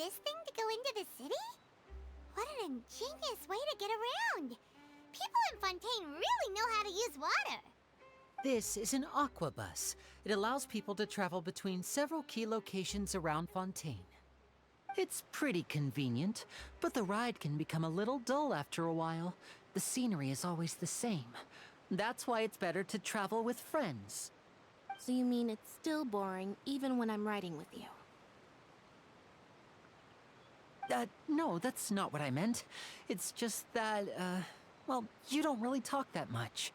this thing to go into the city? What an ingenious way to get around! People in Fontaine really know how to use water! This is an aqua bus. It allows people to travel between several key locations around Fontaine. It's pretty convenient, but the ride can become a little dull after a while. The scenery is always the same. That's why it's better to travel with friends. So you mean it's still boring even when I'm riding with you? No, that's not what I meant. It's just that, well, you don't really talk that much.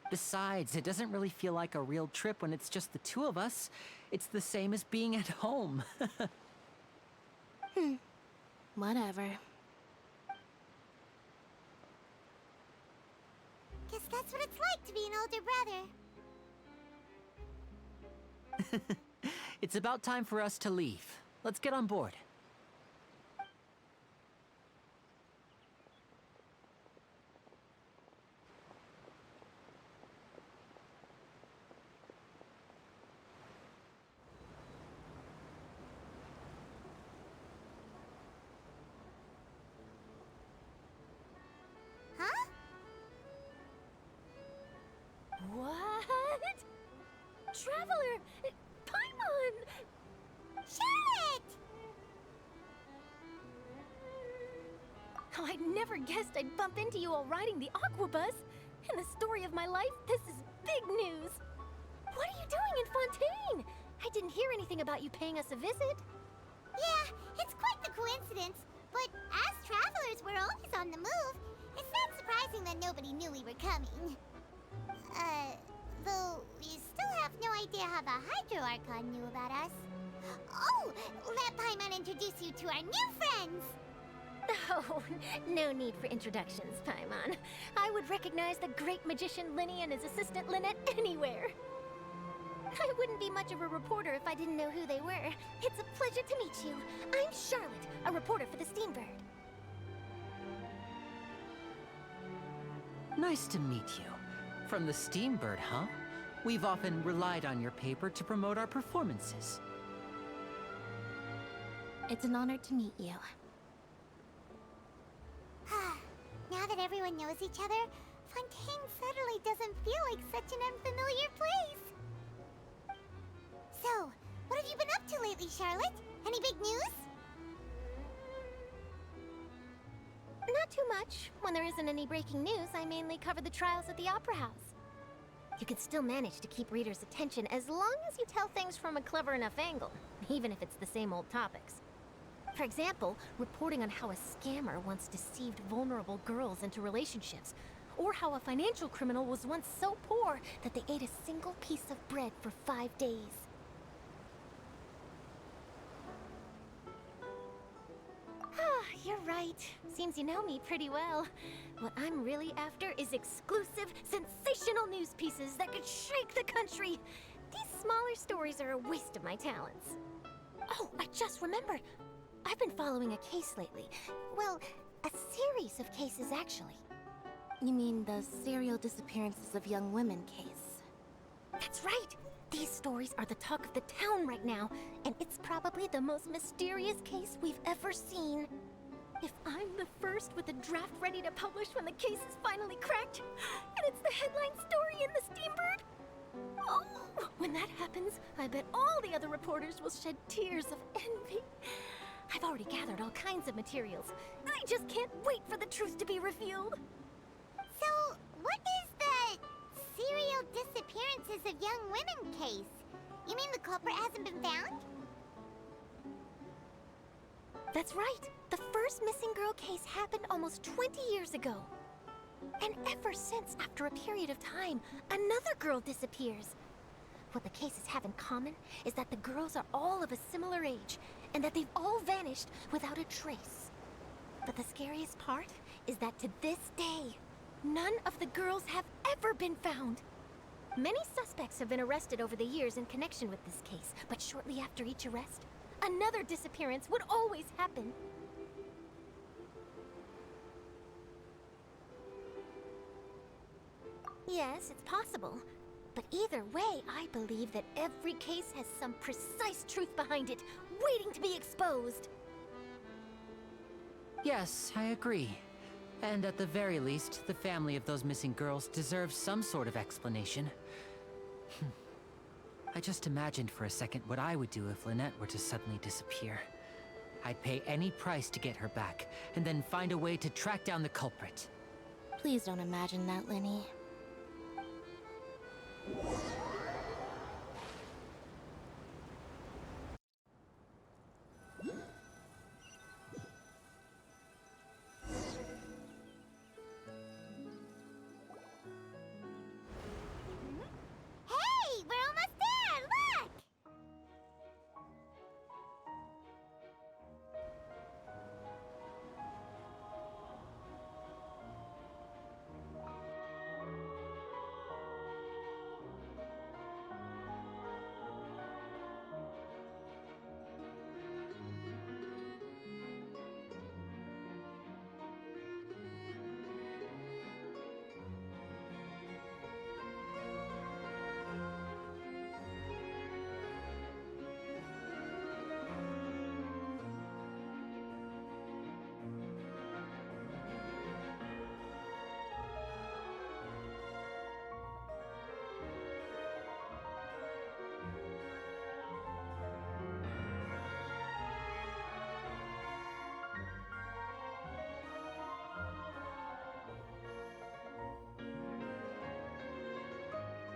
Besides, it doesn't really feel like a real trip when it's just the two of us. It's the same as being at home. Whatever. Guess that's what it's like to be an older brother. It's about time for us to leave. Let's get on board. Huh? What? Traveler! Paimon! Charlotte! Oh, I never guessed I'd bump into you while riding the aqua bus. In the story of my life, this is big news. What are you doing in Fontaine? I didn't hear anything about you paying us a visit. Yeah, it's quite the coincidence. But as travelers, we're always on the move. It's not surprising that nobody knew we were coming. Though we still have no idea how the Hydro Archon knew about us. Oh, let Paimon introduce you to our new friends! Oh, no need for introductions, Paimon. I would recognize the great magician Linny and his assistant Lynette anywhere. I wouldn't be much of a reporter if I didn't know who they were. It's a pleasure to meet you. I'm Charlotte, a reporter for the Steambird. Nice to meet you. From the Steambird, huh? We've often relied on your paper to promote our performances. It's an honor to meet you. Now that everyone knows each other, Fontaine suddenly doesn't feel like such an unfamiliar place. So, what have you been up to lately, Charlotte? Any big news? Not too much. When there isn't any breaking news, I mainly cover the trials at the Opera House. You can still manage to keep readers' attention as long as you tell things from a clever enough angle, even if it's the same old topics. For example, reporting on how a scammer once deceived vulnerable girls into relationships, or how a financial criminal was once so poor that they ate a single piece of bread for 5 days. Ah, you're right. Seems you know me pretty well. What I'm really after is exclusive, sensational news pieces that could shake the country. These smaller stories are a waste of my talents. Oh, I just remembered. I've been following a case lately. Well, a series of cases, actually. You mean the serial disappearances of young women case? That's right! These stories are the talk of the town right now, and it's probably the most mysterious case we've ever seen. If I'm the first with a draft ready to publish when the case is finally cracked, and it's the headline story in the Steambird, oh, when that happens, I bet all the other reporters will shed tears of envy. I've already gathered all kinds of materials. I just can't wait for the truth to be revealed. So, what is the serial disappearances of young women case? You mean the culprit hasn't been found? That's right. The first missing girl case happened almost 20 years ago. And ever since, after a period of time, another girl disappears. What the cases have in common is that the girls are all of a similar age, and that they've all vanished without a trace. But the scariest part is that to this day, none of the girls have ever been found. Many suspects have been arrested over the years in connection with this case, but shortly after each arrest, another disappearance would always happen. Yes, it's possible. But either way, I believe that every case has some precise truth behind it, waiting to be exposed. Yes, I agree. And at the very least, the family of those missing girls deserves some sort of explanation. I just imagined for a second what I would do if Lynette were to suddenly disappear. I'd pay any price to get her back, and then find a way to track down the culprit. Please don't imagine that, Lenny. Hey, we're almost there! Look!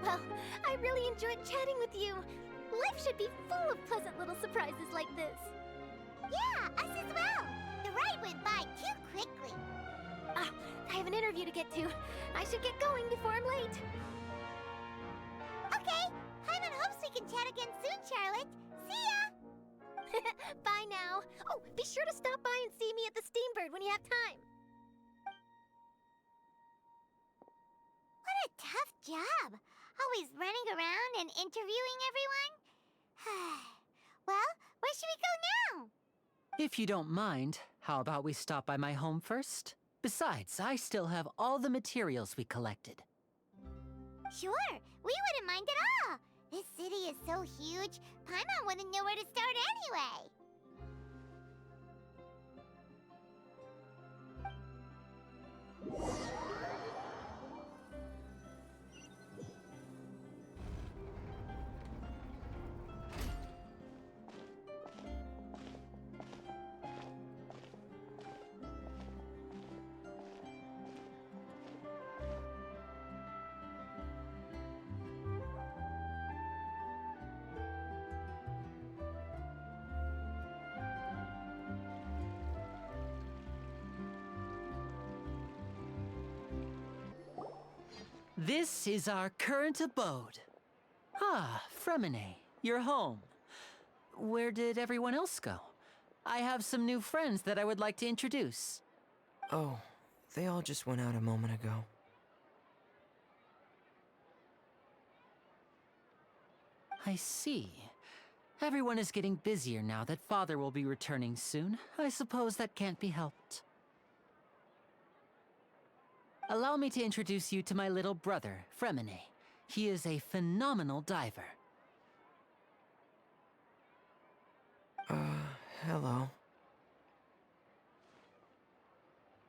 Well, I really enjoyed chatting with you. Life should be full of pleasant little surprises like this. Yeah, us as well. The ride went by too quickly. Ah, I have an interview to get to. I should get going before I'm late. Okay, Paimon hopes we can chat again soon, Charlotte. See ya! Bye now. Oh, be sure to stop by and see me at the Steambird when you have time. What a tough job. Always running around and interviewing everyone. Well, where should we go now? If you don't mind, how about we stop by my home first? Besides, I still have all the materials we collected. Sure, we wouldn't mind at all. This city is so huge, Paimon wouldn't know where to start anyway. This is our current abode. Ah, Fremine, you're home. Where did everyone else go? I have some new friends that I would like to introduce. Oh, they all just went out a moment ago. I see. Everyone is getting busier now that Father will be returning soon. I suppose that can't be helped. Allow me to introduce you to my little brother, Fremine. He is a phenomenal diver. Hello.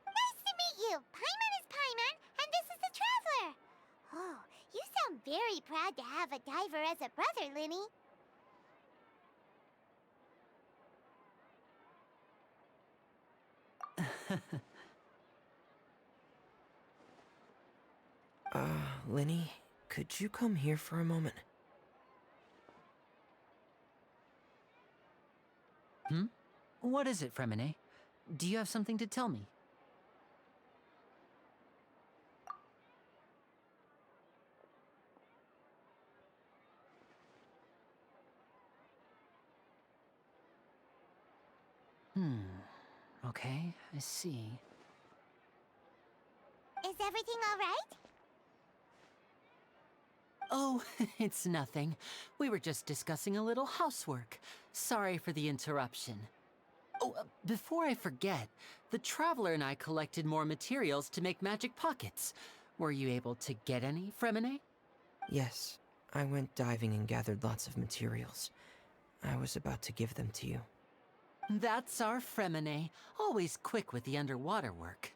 Nice to meet you. Paimon is Paimon, and this is the Traveler. Oh, you sound very proud to have a diver as a brother, Linny. Lenny, could you come here for a moment? What is it, Fremine? Do you have something to tell me? Okay, I see. Is everything all right? Oh, it's nothing. We were just discussing a little housework. Sorry for the interruption. Oh, before I forget, the Traveler and I collected more materials to make magic pockets. Were you able to get any, Fremine? Yes, I went diving and gathered lots of materials. I was about to give them to you. That's our Fremine, always quick with the underwater work.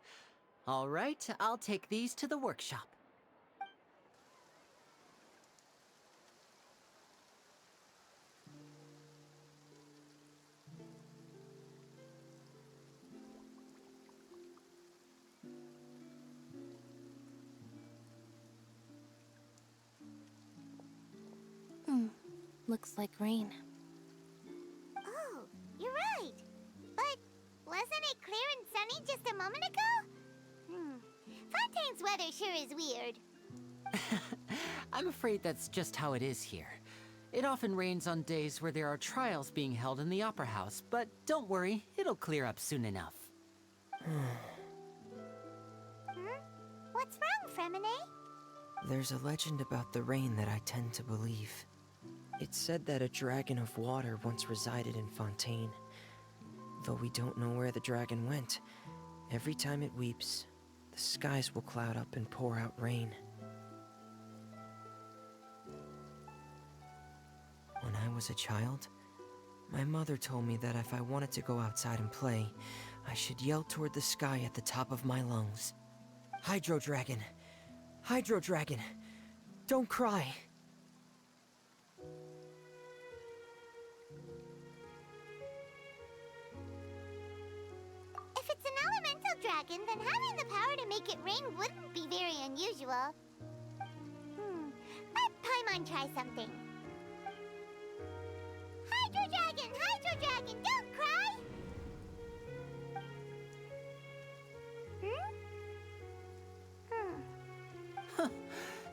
All right, I'll take these to the workshop. Looks like rain. Oh, you're right. But wasn't it clear and sunny just a moment ago? Fontaine's weather sure is weird. I'm afraid that's just how it is here. It often rains on days where there are trials being held in the Opera House, but don't worry, it'll clear up soon enough. What's wrong, Fremine? There's a legend about the rain that I tend to believe. It's said that a dragon of water once resided in Fontaine. Though we don't know where the dragon went, every time it weeps, the skies will cloud up and pour out rain. When I was a child, my mother told me that if I wanted to go outside and play, I should yell toward the sky at the top of my lungs. Hydro Dragon! Hydro Dragon! Don't cry! If it's an elemental dragon, then having the power to make it rain wouldn't be very unusual. Let Paimon try something. Hydro Dragon, don't cry!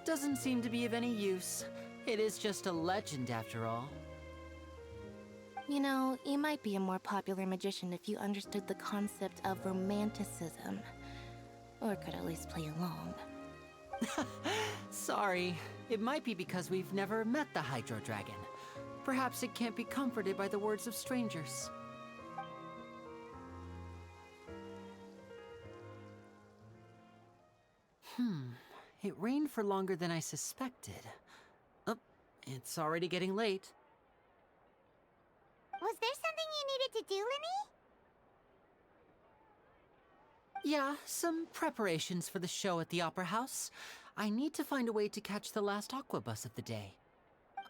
Doesn't seem to be of any use. It is just a legend after all. You know, you might be a more popular magician if you understood the concept of romanticism. Or could at least play along. Sorry. It might be because we've never met the Hydro Dragon. Perhaps it can't be comforted by the words of strangers. It rained for longer than I suspected. Oh, it's already getting late. Was there something you needed to do, Linny? Yeah, some preparations for the show at the Opera House. I need to find a way to catch the last aqua bus of the day.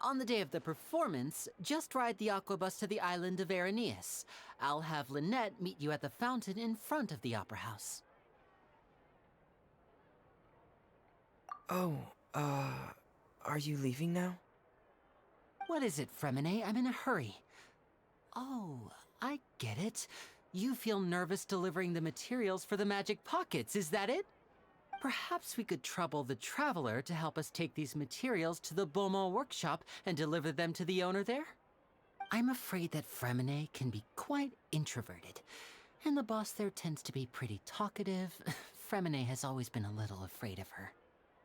On the day of the performance, just ride the aqua bus to the island of Araneus. I'll have Lynette meet you at the fountain in front of the Opera House. Oh, are you leaving now? What is it, Fremine? I'm in a hurry. Oh, I get it. You feel nervous delivering the materials for the magic pockets, is that it? Perhaps we could trouble the Traveler to help us take these materials to the Beaumont workshop and deliver them to the owner there? I'm afraid that Fremine can be quite introverted, and the boss there tends to be pretty talkative. Fremine has always been a little afraid of her.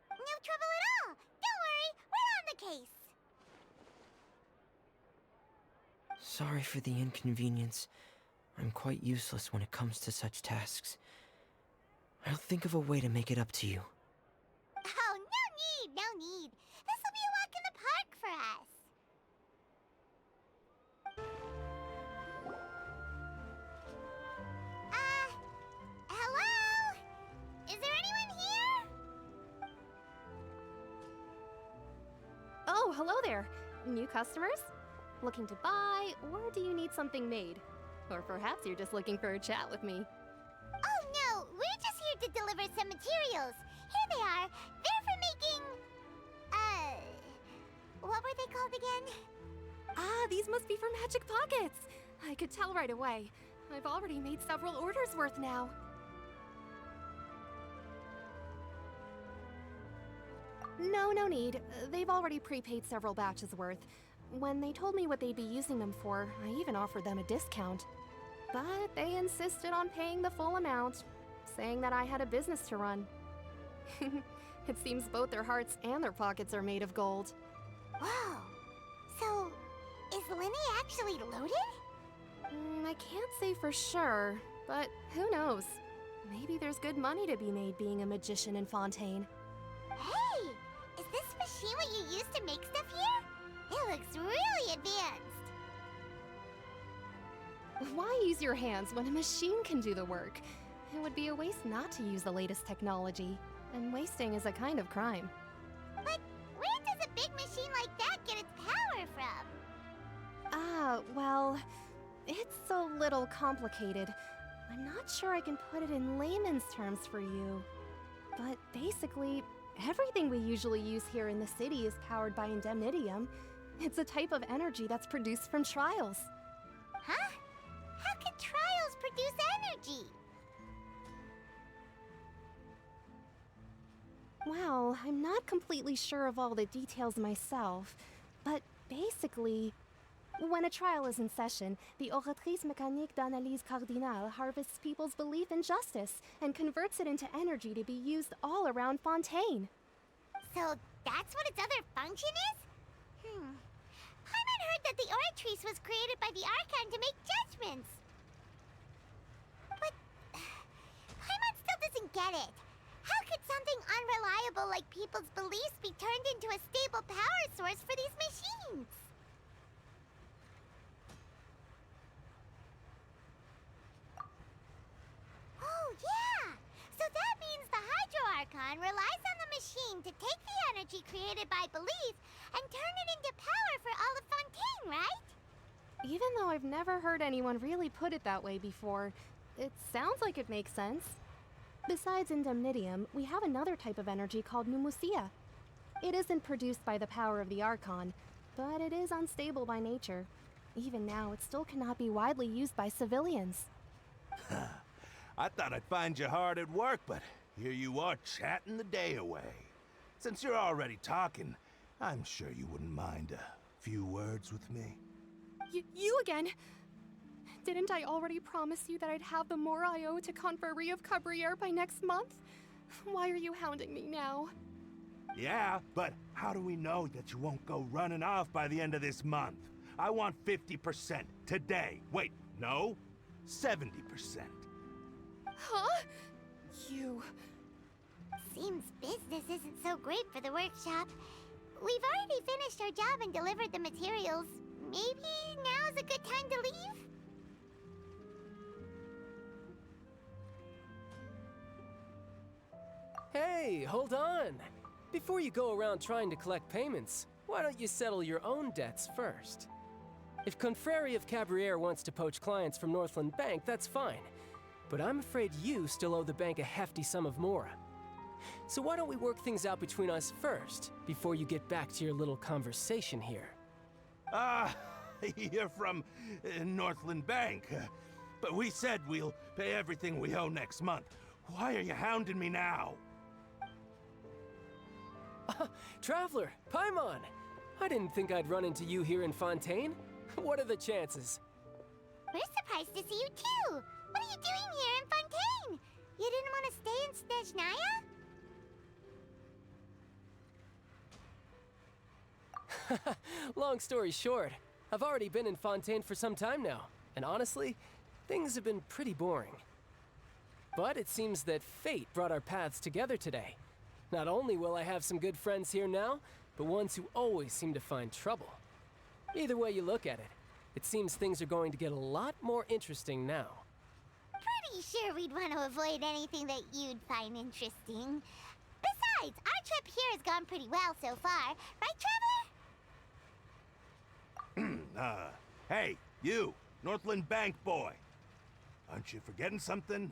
No trouble at all. Don't worry, we're on the case. Sorry for the inconvenience. I'm quite useless when it comes to such tasks. I'll think of a way to make it up to you. Oh, no need. This'll be a walk in the park for us. Hello? Is there anyone here? Oh, hello there. New customers? Looking to buy, or do you need something made? Or perhaps you're just looking for a chat with me. Oh, no. We're just here to deliver some materials. Here they are. They're for making... what were they called again? Ah, these must be for magic pockets. I could tell right away. I've already made several orders worth now. No need. They've already prepaid several batches worth. When they told me what they'd be using them for, I even offered them a discount. But they insisted on paying the full amount, saying that I had a business to run. It seems both their hearts and their pockets are made of gold. Whoa. So, is Linny actually loaded? I can't say for sure, but who knows? Maybe there's good money to be made being a magician in Fontaine. Hey! Is this machine what you use to make stuff here? It looks really advanced. Why use your hands when a machine can do the work? It would be a waste not to use the latest technology. And wasting is a kind of crime. But where does a big machine like that get its power from? Well, it's a little complicated. I'm not sure I can put it in layman's terms for you. But basically, everything we usually use here in the city is powered by indemnitium. It's a type of energy that's produced from trials. Huh? How can trials produce energy? Well, I'm not completely sure of all the details myself, but basically, when a trial is in session, the Oratrice Mécanique d'Analyse Cardinale harvests people's belief in justice and converts it into energy to be used all around Fontaine. So that's what its other function is? Paimon heard that the Oratrice was created by the Archon to make judgments. But Paimon still doesn't get it. How could something unreliable like people's beliefs be turned into a stable power source for these machines? Oh, yeah! So that means the Hydro Archon relies on the machine to take the energy created by belief and turn it into power for all of Fontaine, right? Even though I've never heard anyone really put it that way before, it sounds like it makes sense. Besides indemnitium, we have another type of energy called pneumosia. It isn't produced by the power of the Archon, but it is unstable by nature. Even now, it still cannot be widely used by civilians. I thought I'd find you hard at work, but here you are chatting the day away. Since you're already talking, I'm sure you wouldn't mind a few words with me. You again? Didn't I already promise you that I'd have the more I owe to Confrérie of Cabriere by next month? Why are you hounding me now? Yeah, but how do we know that you won't go running off by the end of this month? I want 50% today. Wait, no, 70%. Huh? You... Seems business isn't so great for the workshop. We've already finished our job and delivered the materials. Maybe now's a good time to leave? Hey, hold on! Before you go around trying to collect payments, why don't you settle your own debts first? If Confrérie of Cabriere wants to poach clients from Northland Bank, that's fine. But I'm afraid you still owe the bank a hefty sum of mora. So why don't we work things out between us first, before you get back to your little conversation here? You're from Northland Bank. But we said we'll pay everything we owe next month. Why are you hounding me now? Traveler, Paimon! I didn't think I'd run into you here in Fontaine. What are the chances? We're surprised to see you too! What are you doing here in Fontaine? You didn't want to stay in Snezhnaya? Long story short, I've already been in Fontaine for some time now, and honestly, things have been pretty boring. But it seems that fate brought our paths together today. Not only will I have some good friends here now, but ones who always seem to find trouble. Either way you look at it, it seems things are going to get a lot more interesting now. Pretty sure we'd want to avoid anything that you'd find interesting. Besides, our trip here has gone pretty well so far. Right, Traveler? Hey, you, Northland Bank boy. Aren't you forgetting something?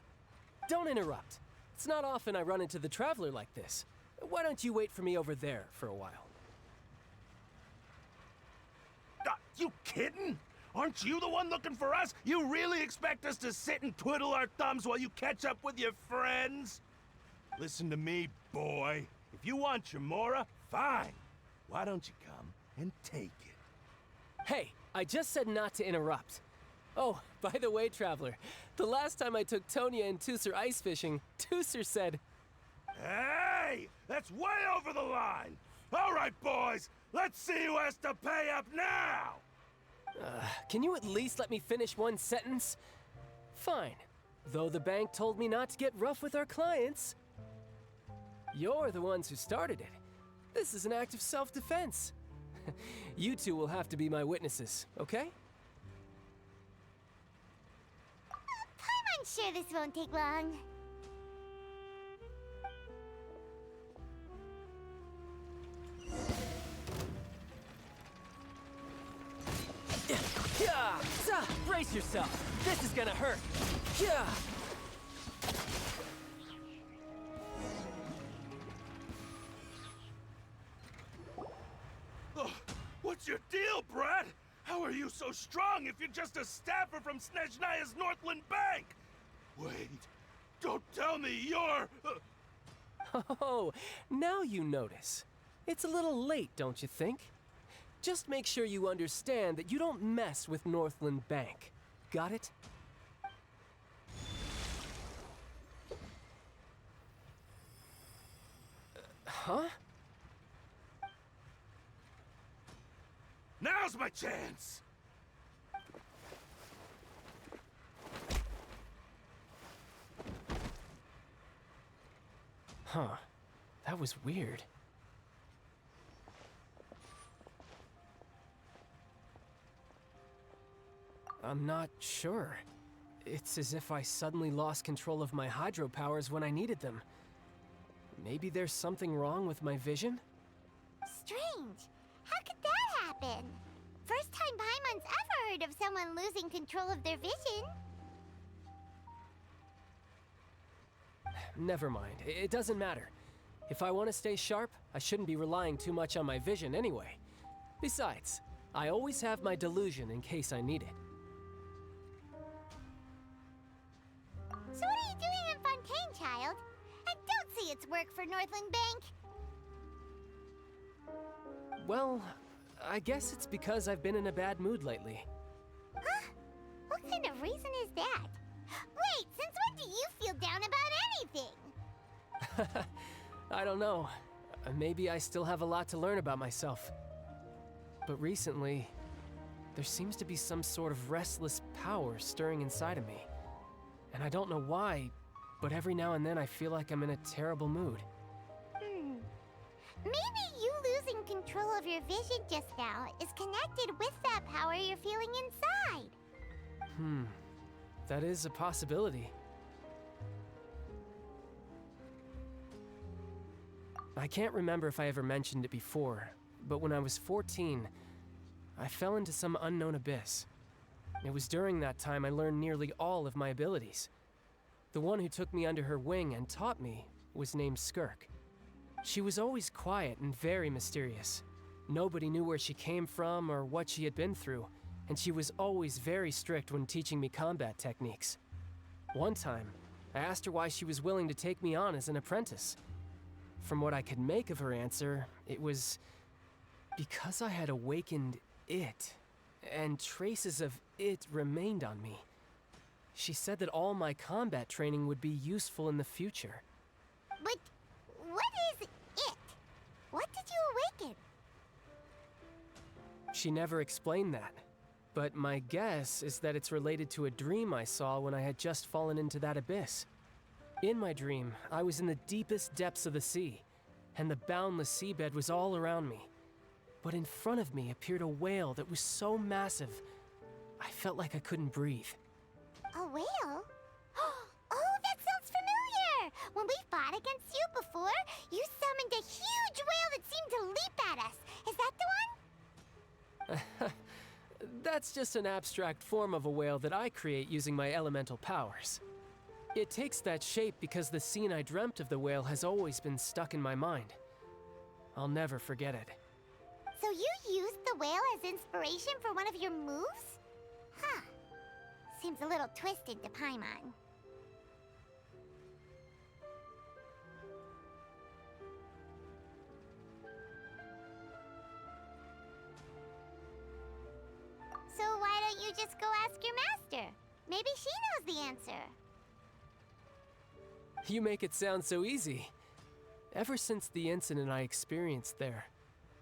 Don't interrupt. It's not often I run into the Traveler like this. Why don't you wait for me over there for a while? You kidding? Aren't you the one looking for us? You really expect us to sit and twiddle our thumbs while you catch up with your friends? Listen to me, boy. If you want your mora, fine. Why don't you come and take it? Hey, I just said not to interrupt. Oh, by the way, Traveler, the last time I took Tonya and Tusser ice fishing, Tusser said... Hey! That's way over the line! All right, boys, let's see who has to pay up now! Can you at least let me finish one sentence? Fine. Though the bank told me not to get rough with our clients. You're the ones who started it. This is an act of self-defense. You two will have to be my witnesses, okay? I'm sure this won't take long. Yeah! Brace yourself! This is gonna hurt! Yeah! Ugh, what's your deal, Brad? How are you so strong if you're just a staffer from Snezhnaya's Northland Bank? Wait, don't tell me you're... Oh, now you notice. It's a little late, don't you think? Just make sure you understand that you don't mess with Northland Bank. Got it? Huh? Now's my chance! Huh. That was weird. I'm not sure. It's as if I suddenly lost control of my hydro powers when I needed them. Maybe there's something wrong with my vision? Strange. How could that happen? First time Paimon's ever heard of someone losing control of their vision. Never mind. It doesn't matter. If I want to stay sharp, I shouldn't be relying too much on my vision anyway. Besides, I always have my delusion in case I need it. So what are you doing in Fontaine, child? I don't see it's work for Northland Bank. Well, I guess it's because I've been in a bad mood lately. Huh? What kind of reason is that? Wait, since when do you feel down about anything? I don't know. Maybe I still have a lot to learn about myself. But recently, there seems to be some sort of restless power stirring inside of me. And I don't know why, but every now and then I feel like I'm in a terrible mood. Maybe you losing control of your vision just now is connected with that power you're feeling inside. That is a possibility. I can't remember if I ever mentioned it before, but when I was 14, I fell into some unknown abyss. It was during that time I learned nearly all of my abilities. The one who took me under her wing and taught me was named Skirk. She was always quiet and very mysterious. Nobody knew where she came from or what she had been through, and she was always very strict when teaching me combat techniques. One time, I asked her why she was willing to take me on as an apprentice. From what I could make of her answer, it was because I had awakened it, and traces of it remained on me. She said that all my combat training would be useful in the future. But what is it? What did you awaken? She never explained that, but my guess is that it's related to a dream I saw when I had just fallen into that abyss. In my dream, I was in the deepest depths of the sea, and the boundless seabed was all around me. But in front of me appeared a whale that was so massive, I felt like I couldn't breathe. A whale? Oh, that sounds familiar! When we fought against you before, you summoned a huge whale that seemed to leap at us. Is that the one? That's just an abstract form of a whale that I create using my elemental powers. It takes that shape because the scene I dreamt of the whale has always been stuck in my mind. I'll never forget it. So you used the whale as inspiration for one of your moves? Huh. Seems a little twisted to Paimon. So why don't you just go ask your master? Maybe she knows the answer. You make it sound so easy. Ever since the incident I experienced there,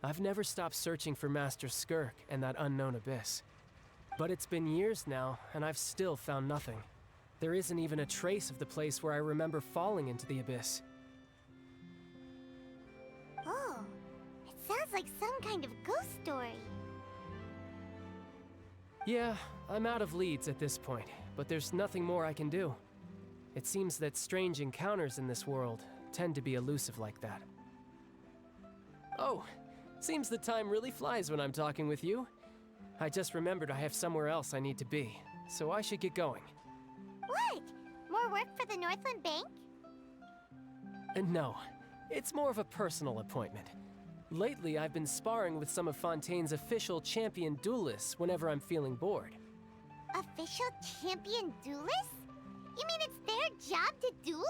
I've never stopped searching for Master Skirk and that unknown abyss. But it's been years now, and I've still found nothing. There isn't even a trace of the place where I remember falling into the abyss. Oh, it sounds like some kind of ghost story. Yeah, I'm out of leads at this point, but there's nothing more I can do. It seems that strange encounters in this world tend to be elusive like that. Oh, seems the time really flies when I'm talking with you. I just remembered I have somewhere else I need to be, so I should get going. What? More work for the Northland Bank? No, it's more of a personal appointment. Lately, I've been sparring with some of Fontaine's official champion duelists whenever I'm feeling bored. Official champion duelists? You mean it's their job to duel?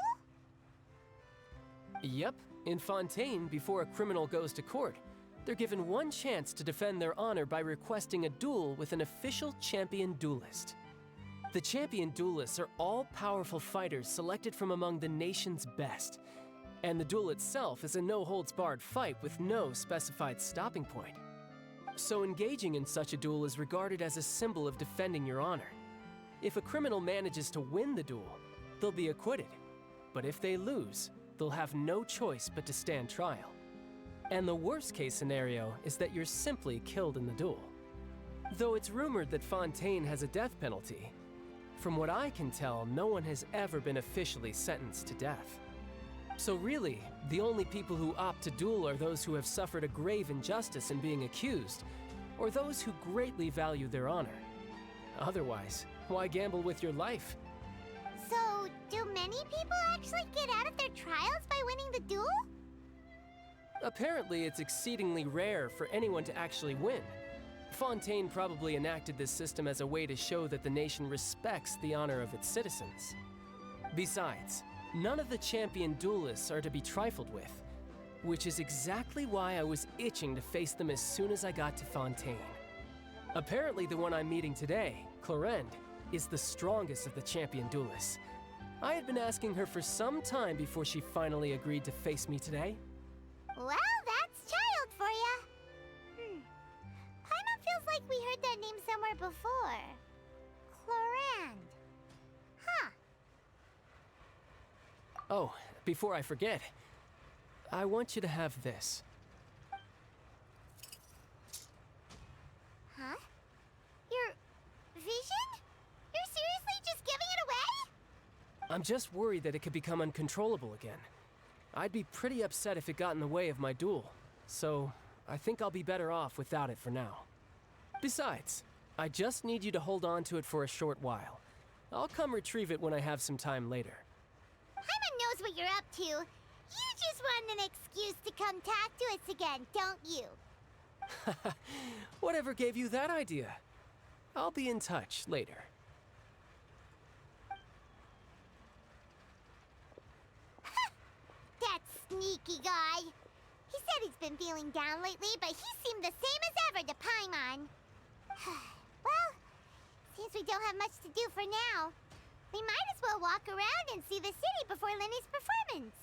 Yep, in Fontaine, before a criminal goes to court, they're given one chance to defend their honor by requesting a duel with an official champion duelist. The champion duelists are all-powerful fighters selected from among the nation's best, and the duel itself is a no-holds-barred fight with no specified stopping point. So engaging in such a duel is regarded as a symbol of defending your honor. If a criminal manages to win the duel, they'll be acquitted. But if they lose, they'll have no choice but to stand trial. And the worst-case scenario is that you're simply killed in the duel. Though it's rumored that Fontaine has a death penalty, from what I can tell, no one has ever been officially sentenced to death. So really, the only people who opt to duel are those who have suffered a grave injustice in being accused, or those who greatly value their honor. Otherwise, why gamble with your life? So, do many people actually get out of their trials by winning the duel? Apparently, it's exceedingly rare for anyone to actually win. Fontaine probably enacted this system as a way to show that the nation respects the honor of its citizens. Besides, none of the champion duelists are to be trifled with, which is exactly why I was itching to face them as soon as I got to Fontaine. Apparently, the one I'm meeting today, Clorinde, is the strongest of the champion duelists. I had been asking her for some time before she finally agreed to face me today. Well, that's child for ya. Paimon feels like we heard that name somewhere before. Clorinde. Huh. Oh, before I forget, I want you to have this. Huh? Your vision? You're seriously just giving it away? I'm just worried that it could become uncontrollable again. I'd be pretty upset if it got in the way of my duel, so I think I'll be better off without it for now. Besides, I just need you to hold on to it for a short while. I'll come retrieve it when I have some time later. Paimon knows what you're up to. You just want an excuse to come talk to us again, don't you? Whatever gave you that idea? I'll be in touch later. That sneaky guy. He said he's been feeling down lately, but he seemed the same as ever to Paimon. Well, since we don't have much to do for now, we might as well walk around and see the city before Lenny's performance.